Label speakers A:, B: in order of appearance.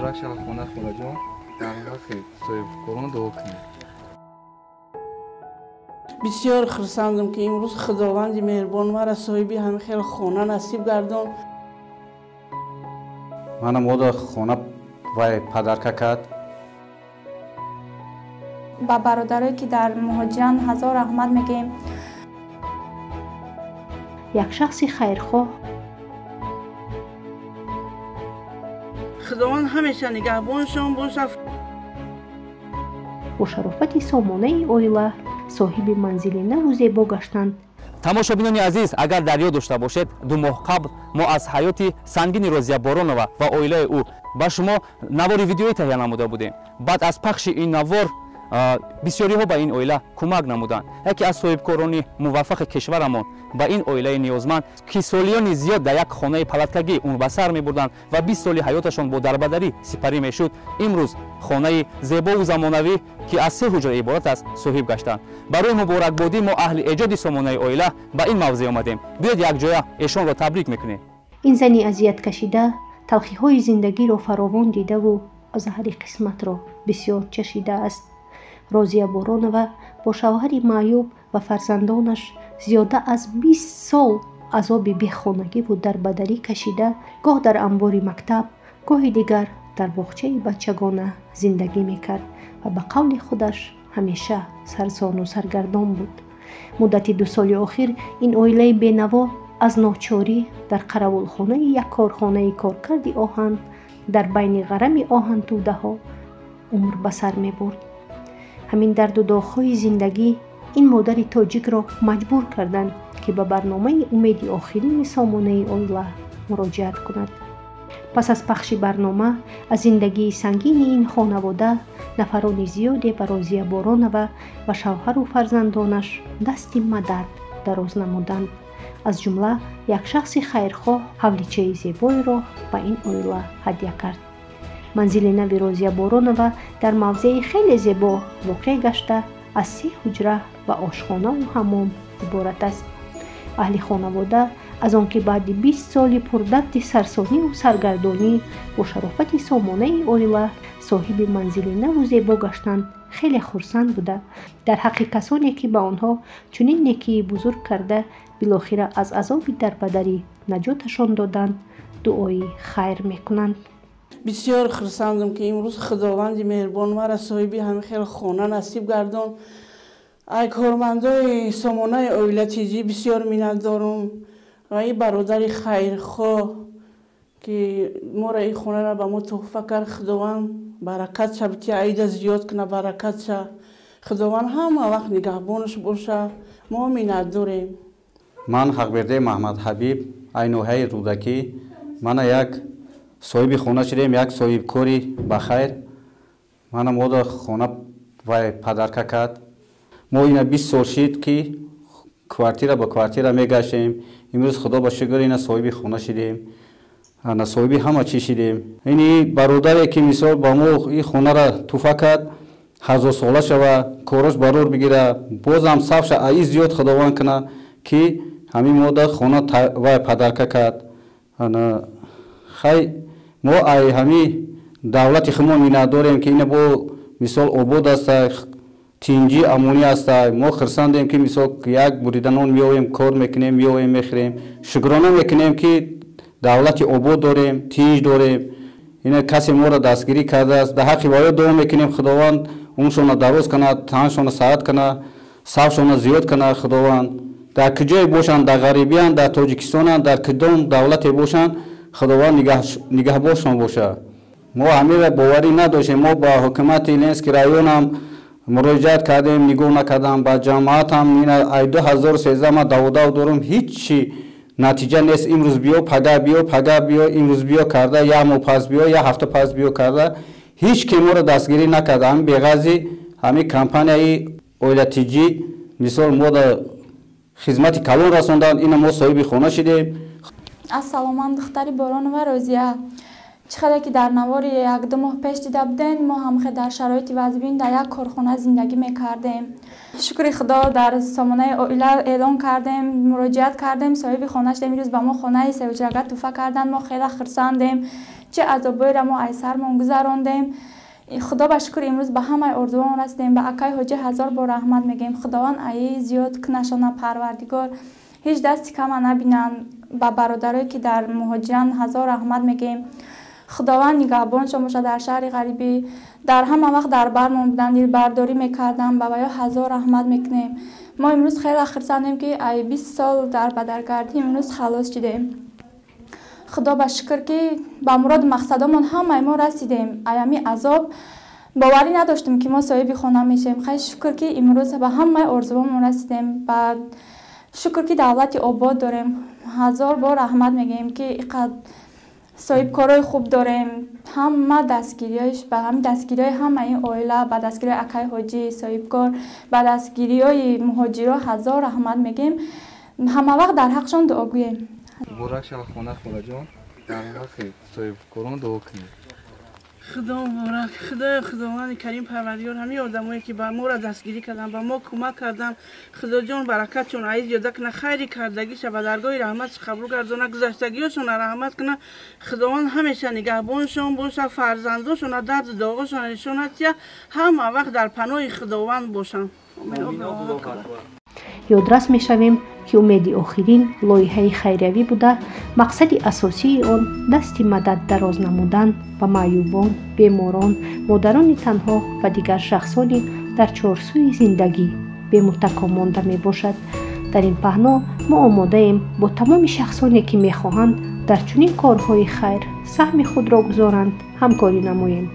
A: بخش خونه خدا جان دقیقا خیلی صاحب کرونا دعا کنید.
B: بسیار خرسندم که امروز خداوند مهربان مرا صاحبی همه خیلی خانه نصیب گردان.
C: منم اودا خانه وای پدرکه کرد.
D: با برادرایی که در مهاجران هزار رحمت میگیم.
E: یک شخص خیرخواه
B: خداوند همیشه نگهبانشان باشه.
E: با شرافت سامانه اویلا صاحب منزل نو و زیبا گشتند.
F: тамошобинони азиз, агар дар ёд дошта бошед, 2 моҳ қабл мо аз ҳаёти сангини Розия Боронова ва оилаи ӯ ба шумо навори видеои таҳия намуда будем. баъд аз пахши ин навор бисёриҳо ба ин оила кӯмак намуданд. яке аз соҳибкорони муваффақи кишварамон ба ин оилаи ниёзманд ки солиёни зиёд дар як хонаи палаткагӣ умр ба сар мебурданд ва 20 соли ҳаёташон бо дарбадарӣ сипарӣ мешуд, имрӯз хонаи зебову замонавӣ ки аз 3 ҳуҷра иборат аст соҳиб гаштанд. барои муборакбодӣ мо аҳли эҷоди сомонаи оила ба ин мавзеъ омадем. биёед якҷоя эшонро табрик мекунем.
E: ин зани азият кашида талхиҳои зиндагиро фаровон дидаву азҳари қисматро бисёр чашидааст. Розия Боронова бо шавҳари маъюб ва фарзандонаш зиёда аз 20 сол азоби бехонагиву дарбадарӣ кашида, гоҳ дар амбори мактаб, гоҳи дигар дар боғчаи бачагона зиндагӣ мекард ва ба қавли худаш ҳамеша сарсону саргардон буд. муддати 2 соли охир ин оилаи бенаво аз ночорӣ дар қаравулхонаи як корхонаи коркарди оҳан дар байни ғарами оҳантӯдаҳо умр ба сар мебурд. ҳамин дарду дохҳои зиндагӣ ин модари тоҷикро маҷбур карданд ки ба барномаи умеди охирини сомонаи оила муроҷиат кунад. пас аз пахши барнома аз зиндагии сангини ин хонавода нафарони зиёде ба Розия Боронова ва шавҳару фарзандонаш дасти мадад дароз намуданд. аз ҷумла як шахси хайрхоҳ ҳавличаи зебоеро ба ин оила ҳадя кард. манзили нави Розия Боронова дар мавзеи хеле зебо воқеъ гашта аз 3 ҳуҷра ва ошхонаву ҳаммом иборат аст. аҳли хонавода аз он ки баъди 20 соли пурдарди сарсониву саргардонӣ бо шарофати сомонаи оила соҳиби манзили наву зебо гаштанд, хеле хурсанд буда дар ҳаққи касоне ки ба онҳо чунин некии бузург карда билохира аз азоби дарбадарӣ наҷоташон доданд, дуои хайр мекунанд.
B: بسیار خرسندم که امروز خداوند مهربان مرا صاحبی همه خیلی خانه نصیب گردان. ای کارمندای سامانه اویلا تیجی بسیار منت دارم و این برادر خیرخواه که ما را این خانه را به ما تحفه کرد. خداوند برکت شه، بتی عید زیاد کنه، برکت شه. خداوند همه وقت نگهبانش باشه. ما منت داریم.
C: من حقبرده محمد حبیب عینوهای رودکی، من یک صاحب خانه شدیم، یک صاحب کاری بخیر. منم اودا خانه وای پدرکه کرد. ما اینا 20 سال شد که کوارتیره با کوارتیره میگشتیم. امروز خدا با شکر اینا صاحب خانه شدیم. انا صاحب همه چی شدیم. اینی برادری که مثال با ما این خانه را توفه کرد، 1000 ساله شوه، کارش برور بگیره، بازم صاف شه، ای زیاد خداوند کنه که همین مودا خانه وای پدرکه کرد. انا خی ما ای همی دولت خمو مینا داریم که این با مثال آباد است، تینجی امونی است. ما خرسندیم که مثال یک بریدنان میاویم کار میکنیم، میاویم میخریم، شکرانه میکنیم که دولت آباد داریم، تینج داریم. این کسی ما را دستگیری کرده است. در حق وای دعا میکنیم خداوند اونشون دروز کنه، تنشون ساعت کنه، صافشون زیاد کنه. خداوند در کجای باشند، در غریبیان، در تاجیکستان، در کدام دولت باشند، خداوند نگهبانشان باشه. ما همین باوری نداشتیم. ما با حکومت لنسک رایون هم مراجعت کردیم، نگاه نکردم. با جماعت هم این 2013 ما داودا دارم، هیچ نتیجه نیست. امروز بیا پگاه بیا، پگاه بیا، امروز بیا کرده، یا ماه پس بیا، یا هفته پس بیا کرده. هیچ کی ما را دستگیری نکرده. همین بغضی همین کمپانی اویلتیجی مثال ما را خدمت کلان رسوندن. این ما صاحب خانه شدیم.
D: ассаломан духтари Боронова Розия. чихеле ки дар навори 1-2 моҳ пеш дида будем, мо ҳамхе дар шароити вазбин дар як корхона зиндагӣ мекардем. шукри худо дар сомонаи оила эълон кардем, муроҷиат кардем, соҳиби хона шудем. имрӯз ба мо хонаи 3 ҳуҷрага тӯҳфа кардан. мо хеле хурсандем. چه عذابایی را ما ای سرمان گذراندیم. خدا به شکر امروز به همه آرزوان رسیدیم. به اکای حاجی هزار بار رحمت میگیم. خداوند ای زیاد کنشانه پروردگار هیچ دستی کم نبینن. به برادرایی که در مهاجران هزار رحمت میگیم. خداوند نگهبانشان باشه در شهر غریبی. در همه وقت در برمان بودن، دل برداری میکردن، به ویا هزار رحمت میکنیم. ما امروز خیلی خرسندیم که ای 20 سال در بدرگردی امروز خلاص شدیم. خدا به شکر که به مراد مقصدمون همه ما رسیدیم. ایامی عذاب باوری نداشتیم که ما صاحب خانه میشیم. خیلی شکر که امروز به همه آرزوامون رسیدیم. بعد شکر که دولت آباد داریم. هزار بار رحمت میگیم که اینقدر صاحب کارهای خوب داریم. همه دستگیریایش به همین دستگیریای همه این عائله، به دستگیری اکای حاجی صاحب کار، به دستگیریای مهاجرا هزار رحمت میگیم. همه وقت در حقشان دعا گوییم.
A: برای شما خونه خدا جان در حق صاحب کاران دعا کنید.
B: خدا مبارک، خداوند کریم پروردگار همه آدمایی که به ما را دستگیری کردن، به ما کمک کردن، خدا جان برکتشون عزیز یاد کنه، خیری کردگیش به درگاه رحمتش قبول گردونه، گذشتگیشون رحمت کنه. خداوند همیشه نگهبانشون باشه، فرزنداشون درد داغشون نشون هست، همه وقت در پناه خداوند باشن.
E: یادرس می‌شویم که امید آخرین لایحه خیریوی بوده، مقصد اساسی آن دست مدد دراز نمودن به معیوبان، بیماران، مادران تنها و دیگر شخصانی در چارسوی زندگی به متکا مانده می باشد. در این پهنا ما آماده ایم با تمام شخصانی که می‌خواهند در چنین کارهای خیر سهم خود را گذارند همکاری نماییم.